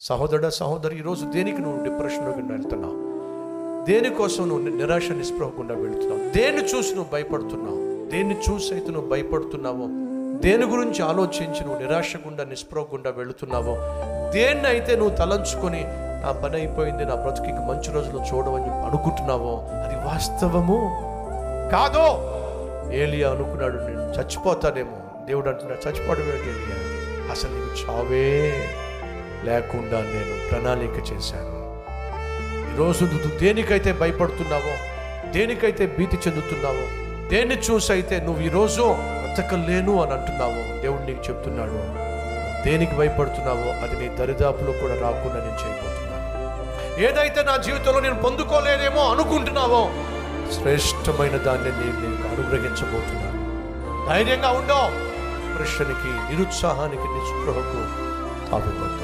సహోదరుడా, సహోదరి, ఈరోజు దేనికి నువ్వు డిప్రెషన్లోకి వెళ్తున్నావు? దేనికోసం నువ్వు నిరాశ నిస్పృహకుండా వెళుతున్నావు? దేన్ని చూసి నువ్వు భయపడుతున్నావు? దేన్ని చూసి అయితే నువ్వు భయపడుతున్నావో, దేని గురించి ఆలోచించి నువ్వు నిరాశ గుండా నిస్పృహకుండా వెళుతున్నావో, దేన్ని అయితే నువ్వు తలంచుకొని నా పని అయిపోయింది, నా బ్రతుకి మంచి రోజులు చూడవని అనుకుంటున్నావో అది వాస్తవము కాదో. ఏలియా అనుకున్నాడు, నేను చచ్చిపోతానేమో. దేవుడు అంటున్నాడు, చచ్చిపోవడం ఏంటి ఏలియా? అసలు నీకు చావే లేకుండా నేను ప్రణాళిక చేశాను. ఈరోజు నువ్వు దేనికైతే భయపడుతున్నావో, దేనికైతే భీతి చెందుతున్నావో, దేన్ని చూసైతే నువ్వు ఈరోజు బ్రతకలేను అని అంటున్నావో, దేవుడు నీకు చెప్తున్నాడు, దేనికి భయపడుతున్నావో అది నీ దరిదాపులో కూడా రాకుండా నేను చేయబోతున్నాను. ఏదైతే నా జీవితంలో నేను పొందుకోలేనేమో అనుకుంటున్నావో, శ్రేష్టమైన దాన్ని నేను నీకు అనుగ్రహించబోతున్నాను. ధైర్యంగా ఉండో. ప్రశ్నకి, నిరుత్సాహానికి, నిస్పృహకు తావిపోతాను.